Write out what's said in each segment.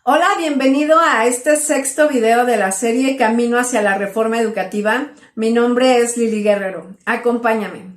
Hola, bienvenido a este sexto video de la serie Camino hacia la Reforma Educativa. Mi nombre es Lili Guerrero. Acompáñame.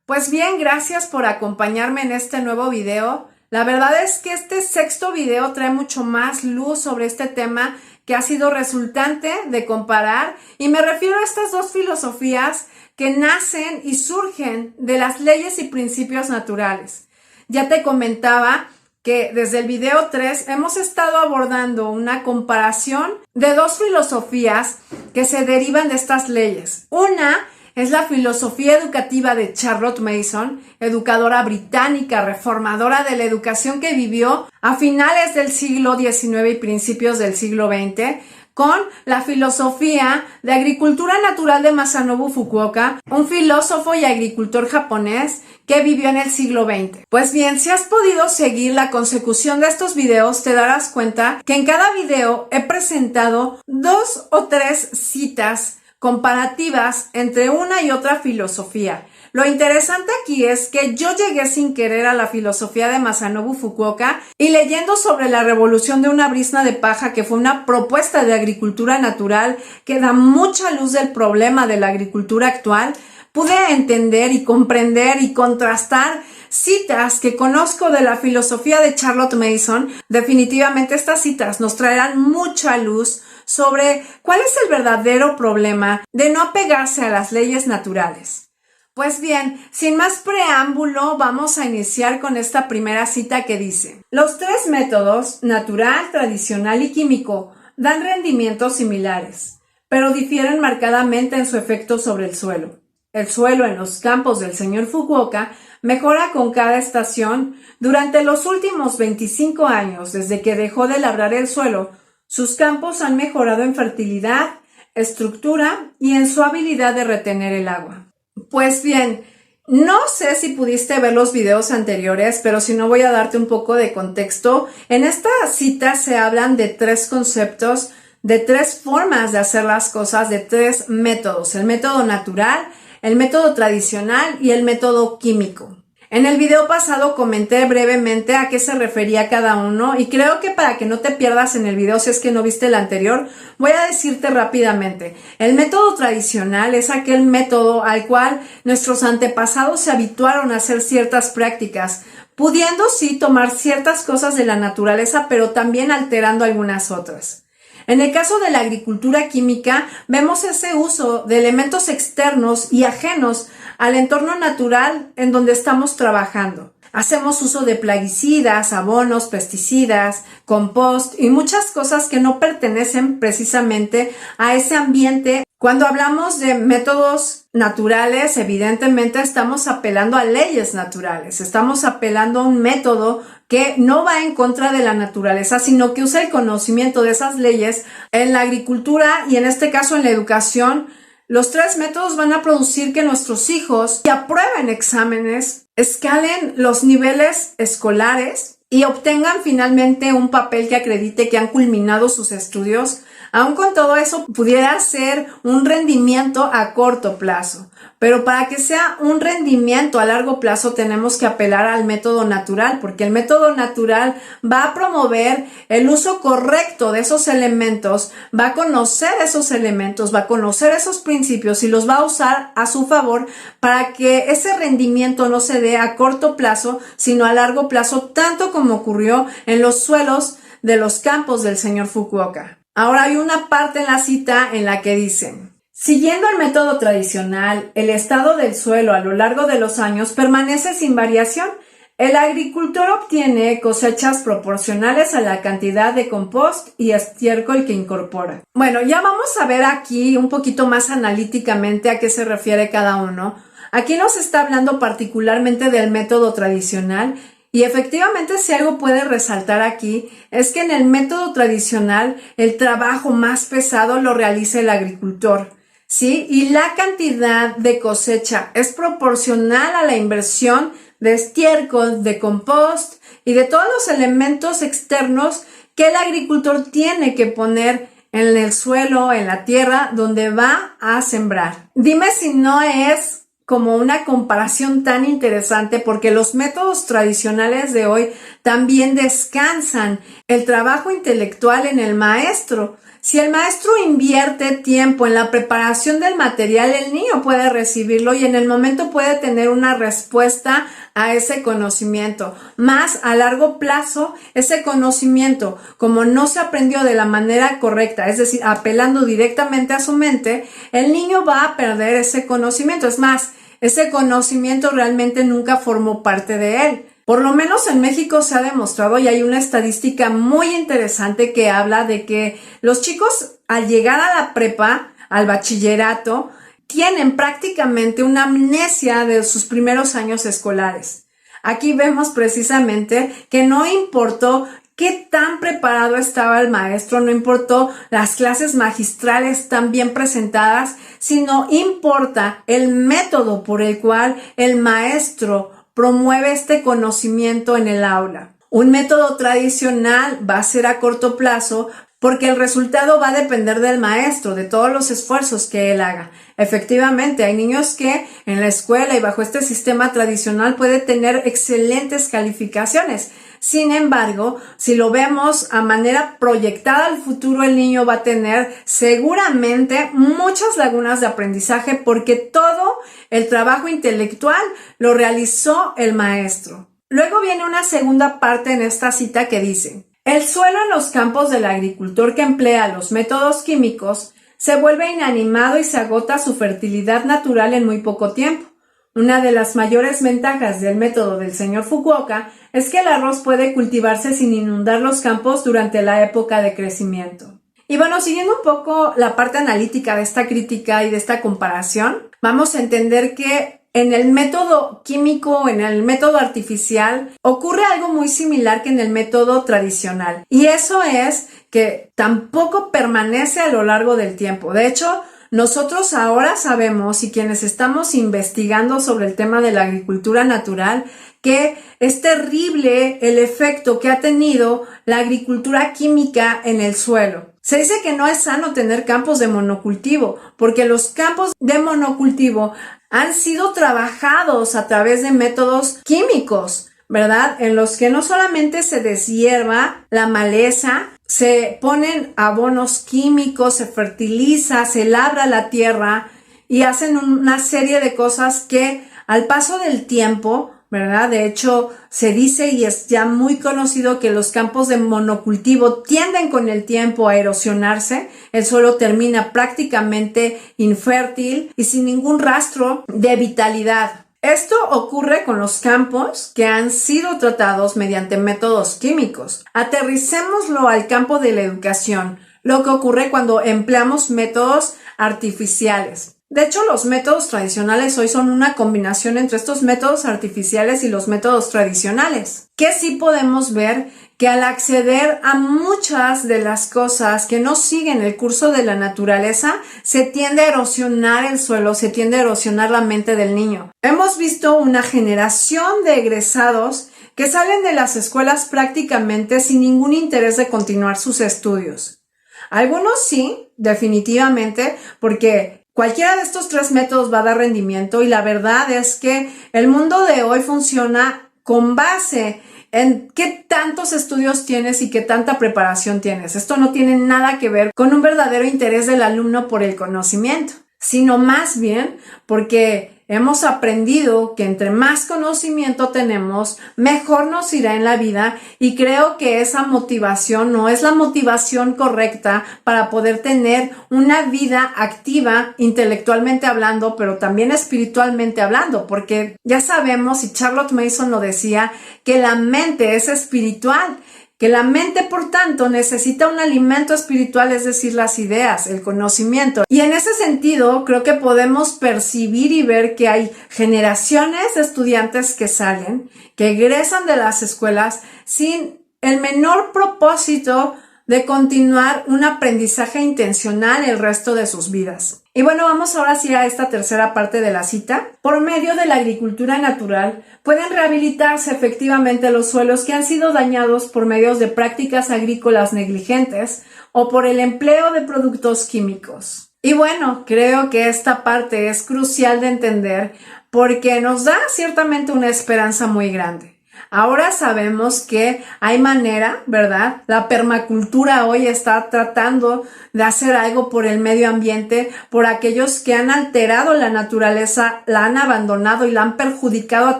Pues bien, gracias por acompañarme en este nuevo video. La verdad es que este sexto video trae mucho más luz sobre este tema que ha sido resultante de comparar, y me refiero a estas dos filosofías que nacen y surgen de las leyes y principios naturales. Ya te comentaba que desde el video 3 hemos estado abordando una comparación de dos filosofías que se derivan de estas leyes. Una es la filosofía educativa de Charlotte Mason, educadora británica, reformadora de la educación, que vivió a finales del siglo XIX y principios del siglo XX, con la filosofía de agricultura natural de Masanobu Fukuoka, un filósofo y agricultor japonés que vivió en el siglo XX. Pues bien, si has podido seguir la consecución de estos videos, te darás cuenta que en cada video he presentado 2 o 3 citas comparativas entre una y otra filosofía. Lo interesante aquí es que yo llegué sin querer a la filosofía de Masanobu Fukuoka, y leyendo sobre la revolución de una brizna de paja, que fue una propuesta de agricultura natural que da mucha luz del problema de la agricultura actual, pude entender y comprender y contrastar citas que conozco de la filosofía de Charlotte Mason. Definitivamente estas citas nos traerán mucha luz sobre cuál es el verdadero problema de no apegarse a las leyes naturales. Pues bien, sin más preámbulo, vamos a iniciar con esta primera cita que dice: los 3 métodos, natural, tradicional y químico, dan rendimientos similares, pero difieren marcadamente en su efecto sobre el suelo. El suelo en los campos del señor Fukuoka mejora con cada estación. Durante los últimos 25 años, desde que dejó de labrar el suelo, sus campos han mejorado en fertilidad, estructura y en su habilidad de retener el agua. Pues bien, no sé si pudiste ver los videos anteriores, pero si no, voy a darte un poco de contexto. En esta cita se hablan de 3 conceptos, de 3 formas de hacer las cosas, de 3 métodos: el método natural, el método tradicional y el método químico. En el video pasado comenté brevemente a qué se refería cada uno, y creo que para que no te pierdas en el video, si es que no viste el anterior, voy a decirte rápidamente. El método tradicional es aquel método al cual nuestros antepasados se habituaron a hacer ciertas prácticas, pudiendo sí tomar ciertas cosas de la naturaleza, pero también alterando algunas otras. En el caso de la agricultura química, vemos ese uso de elementos externos y ajenos al entorno natural en donde estamos trabajando. Hacemos uso de plaguicidas, abonos, pesticidas, compost y muchas cosas que no pertenecen precisamente a ese ambiente. Cuando hablamos de métodos naturales, evidentemente estamos apelando a leyes naturales, estamos apelando a un método que no va en contra de la naturaleza, sino que usa el conocimiento de esas leyes. En la agricultura y en este caso en la educación, los 3 métodos van a producir que nuestros hijos que aprueben exámenes, escalen los niveles escolares y obtengan finalmente un papel que acredite que han culminado sus estudios. Aún con todo eso, pudiera ser un rendimiento a corto plazo, pero para que sea un rendimiento a largo plazo tenemos que apelar al método natural, porque el método natural va a promover el uso correcto de esos elementos, va a conocer esos elementos, va a conocer esos principios y los va a usar a su favor para que ese rendimiento no se dé a corto plazo, sino a largo plazo, tanto como ocurrió en los suelos de los campos del señor Fukuoka. Ahora hay una parte en la cita en la que dice: siguiendo el método tradicional, el estado del suelo a lo largo de los años permanece sin variación. El agricultor obtiene cosechas proporcionales a la cantidad de compost y estiércol que incorpora. Bueno, ya vamos a ver aquí un poquito más analíticamente a qué se refiere cada uno. Aquí nos está hablando particularmente del método tradicional. Y efectivamente, si algo puede resaltar aquí, es que en el método tradicional el trabajo más pesado lo realiza el agricultor, ¿sí? Y la cantidad de cosecha es proporcional a la inversión de estiércol, de compost y de todos los elementos externos que el agricultor tiene que poner en el suelo, en la tierra donde va a sembrar. Dime si no es como una comparación tan interesante porque los métodos tradicionales de hoy también descansan el trabajo intelectual en el maestro. Si el maestro invierte tiempo en la preparación del material, el niño puede recibirlo y en el momento puede tener una respuesta a ese conocimiento. Más a largo plazo, ese conocimiento, como no se aprendió de la manera correcta, es decir, apelando directamente a su mente, el niño va a perder ese conocimiento. Es más, ese conocimiento realmente nunca formó parte de él. Por lo menos en México se ha demostrado y hay una estadística muy interesante que habla de que los chicos al llegar a la prepa, al bachillerato, tienen prácticamente una amnesia de sus primeros años escolares. Aquí vemos precisamente que no importó qué tan preparado estaba el maestro, no importó las clases magistrales tan bien presentadas, sino importa el método por el cual el maestro promueve este conocimiento en el aula. Un método tradicional va a ser a corto plazo porque el resultado va a depender del maestro, de todos los esfuerzos que él haga. Efectivamente, hay niños que en la escuela y bajo este sistema tradicional pueden tener excelentes calificaciones. Sin embargo, si lo vemos a manera proyectada al futuro, el niño va a tener seguramente muchas lagunas de aprendizaje porque todo el trabajo intelectual lo realizó el maestro. Luego viene una segunda parte en esta cita que dice: el suelo en los campos del agricultor que emplea los métodos químicos se vuelve inanimado y se agota su fertilidad natural en muy poco tiempo. Una de las mayores ventajas del método del señor Fukuoka es que el arroz puede cultivarse sin inundar los campos durante la época de crecimiento. Y bueno, siguiendo un poco la parte analítica de esta crítica y de esta comparación, vamos a entender que en el método químico, en el método artificial, ocurre algo muy similar que en el método tradicional. Y eso es que tampoco permanece a lo largo del tiempo. De hecho, nosotros ahora sabemos, y quienes estamos investigando sobre el tema de la agricultura natural, que es terrible el efecto que ha tenido la agricultura química en el suelo. Se dice que no es sano tener campos de monocultivo, porque los campos de monocultivo han sido trabajados a través de métodos químicos, ¿verdad? En los que no solamente se deshierva la maleza, se ponen abonos químicos, se fertiliza, se labra la tierra y hacen una serie de cosas que al paso del tiempo, ¿verdad? De hecho, se dice y es ya muy conocido que los campos de monocultivo tienden con el tiempo a erosionarse. El suelo termina prácticamente infértil y sin ningún rastro de vitalidad. Esto ocurre con los campos que han sido tratados mediante métodos químicos. Aterricémoslo al campo de la educación, lo que ocurre cuando empleamos métodos artificiales. De hecho, los métodos tradicionales hoy son una combinación entre estos métodos artificiales y los métodos tradicionales. Que sí podemos ver que al acceder a muchas de las cosas que no siguen el curso de la naturaleza, se tiende a erosionar el suelo, se tiende a erosionar la mente del niño. Hemos visto una generación de egresados que salen de las escuelas prácticamente sin ningún interés de continuar sus estudios. Algunos sí, definitivamente, porque cualquiera de estos tres métodos va a dar rendimiento y la verdad es que el mundo de hoy funciona con base en qué tantos estudios tienes y qué tanta preparación tienes. Esto no tiene nada que ver con un verdadero interés del alumno por el conocimiento, sino más bien porque hemos aprendido que entre más conocimiento tenemos, mejor nos irá en la vida y creo que esa motivación no es la motivación correcta para poder tener una vida activa intelectualmente hablando, pero también espiritualmente hablando, porque ya sabemos, y Charlotte Mason lo decía, que la mente es espiritual, que la mente, por tanto, necesita un alimento espiritual, es decir, las ideas, el conocimiento. Y en ese sentido, creo que podemos percibir y ver que hay generaciones de estudiantes que salen, que egresan de las escuelas sin el menor propósito de continuar un aprendizaje intencional el resto de sus vidas. Y bueno, vamos ahora sí a esta tercera parte de la cita. Por medio de la agricultura natural, pueden rehabilitarse efectivamente los suelos que han sido dañados por medios de prácticas agrícolas negligentes o por el empleo de productos químicos. Y bueno, creo que esta parte es crucial de entender porque nos da ciertamente una esperanza muy grande. Ahora sabemos que hay manera, ¿verdad? La permacultura hoy está tratando de hacer algo por el medio ambiente, por aquellos que han alterado la naturaleza, la han abandonado y la han perjudicado a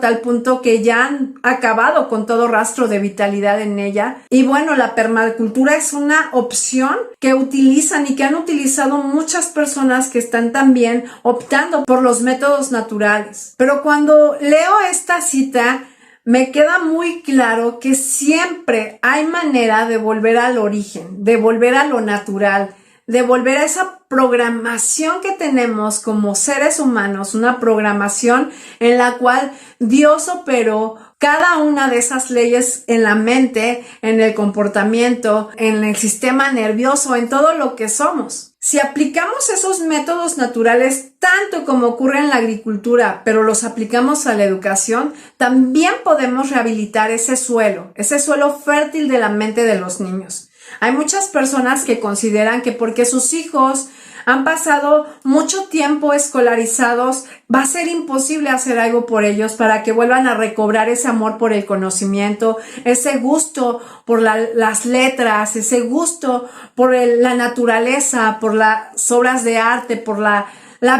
tal punto que ya han acabado con todo rastro de vitalidad en ella. Y bueno, la permacultura es una opción que utilizan y que han utilizado muchas personas que están también optando por los métodos naturales. Pero cuando leo esta cita, me queda muy claro que siempre hay manera de volver al origen, de volver a lo natural, de volver a esa programación que tenemos como seres humanos, una programación en la cual Dios operó cada una de esas leyes en la mente, en el comportamiento, en el sistema nervioso, en todo lo que somos. Si aplicamos esos métodos naturales tanto como ocurre en la agricultura, pero los aplicamos a la educación, también podemos rehabilitar ese suelo fértil de la mente de los niños. Hay muchas personas que consideran que porque sus hijos han pasado mucho tiempo escolarizados, va a ser imposible hacer algo por ellos para que vuelvan a recobrar ese amor por el conocimiento, ese gusto por las letras, ese gusto por la naturaleza, por las obras de arte, por la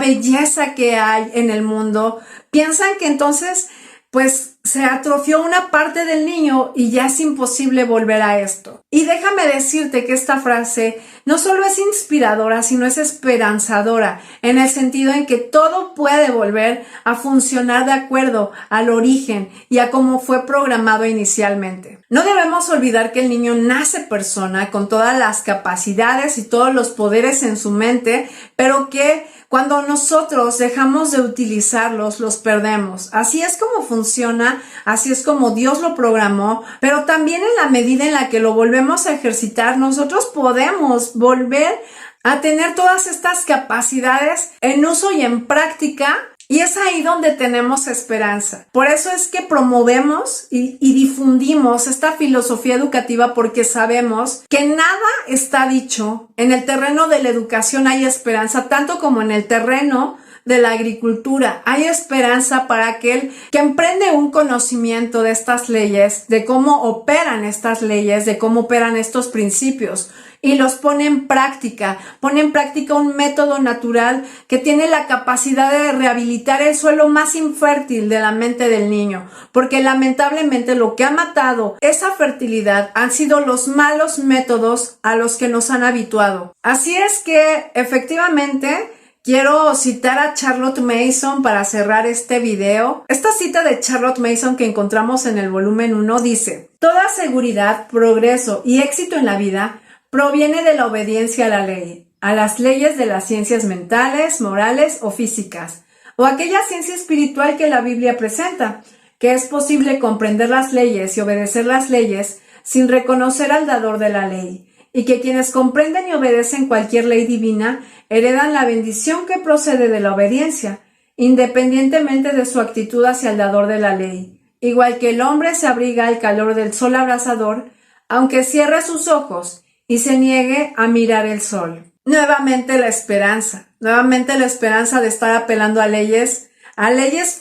belleza que hay en el mundo. Piensan que entonces pues se atrofió una parte del niño y ya es imposible volver a esto. Y déjame decirte que esta frase no solo es inspiradora, sino es esperanzadora, en el sentido en que todo puede volver a funcionar de acuerdo al origen y a cómo fue programado inicialmente. No debemos olvidar que el niño nace persona con todas las capacidades y todos los poderes en su mente, pero que cuando nosotros dejamos de utilizarlos, los perdemos. Así es como funciona, así es como Dios lo programó, pero también en la medida en la que lo volvemos a ejercitar, nosotros podemos volver a tener todas estas capacidades en uso y en práctica. Y es ahí donde tenemos esperanza. Por eso es que promovemos y difundimos esta filosofía educativa, porque sabemos que nada está dicho. En el terreno de la educación hay esperanza, tanto como en el terreno de la agricultura. Hay esperanza para aquel que emprende un conocimiento de estas leyes, de cómo operan estas leyes, de cómo operan estos principios, y los pone en práctica un método natural que tiene la capacidad de rehabilitar el suelo más infértil de la mente del niño, porque lamentablemente lo que ha matado esa fertilidad han sido los malos métodos a los que nos han habituado. Así es que efectivamente quiero citar a Charlotte Mason para cerrar este video. Esta cita de Charlotte Mason que encontramos en el volumen 1 dice: toda seguridad, progreso y éxito en la vida proviene de la obediencia a la ley, a las leyes de las ciencias mentales, morales o físicas, o aquella ciencia espiritual que la Biblia presenta, que es posible comprender las leyes y obedecer las leyes sin reconocer al dador de la ley, y que quienes comprenden y obedecen cualquier ley divina heredan la bendición que procede de la obediencia, independientemente de su actitud hacia el dador de la ley. Igual que el hombre se abriga al calor del sol abrasador, aunque cierre sus ojos y se niegue a mirar el sol. Nuevamente la esperanza de estar apelando a leyes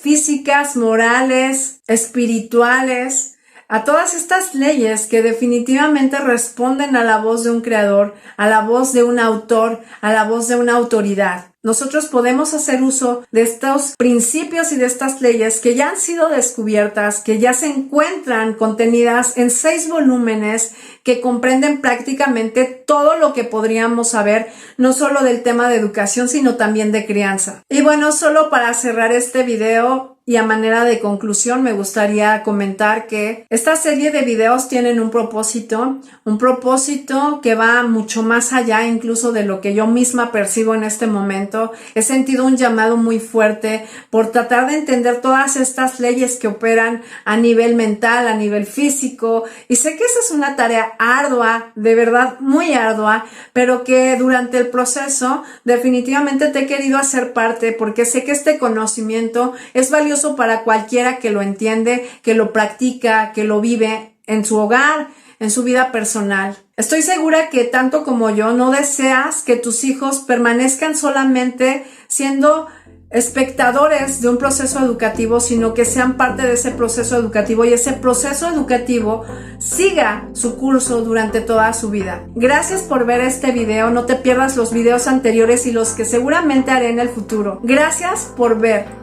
físicas, morales, espirituales, a todas estas leyes que definitivamente responden a la voz de un creador, a la voz de un autor, a la voz de una autoridad. Nosotros podemos hacer uso de estos principios y de estas leyes que ya han sido descubiertas, que ya se encuentran contenidas en 6 volúmenes que comprenden prácticamente todo lo que podríamos saber, no solo del tema de educación, sino también de crianza. Y bueno, solo para cerrar este video y a manera de conclusión, me gustaría comentar que esta serie de videos tienen un propósito que va mucho más allá incluso de lo que yo misma percibo en este momento. He sentido un llamado muy fuerte por tratar de entender todas estas leyes que operan a nivel mental, a nivel físico, y sé que esa es una tarea ardua, de verdad muy ardua, pero que durante el proceso definitivamente te he querido hacer parte, porque sé que este conocimiento es valioso para cualquiera que lo entiende, que lo practica, que lo vive en su hogar, en su vida personal. Estoy segura que tanto como yo no deseas que tus hijos permanezcan solamente siendo espectadores de un proceso educativo, sino que sean parte de ese proceso educativo y ese proceso educativo siga su curso durante toda su vida. Gracias por ver este video, no te pierdas los videos anteriores y los que seguramente haré en el futuro. Gracias por ver.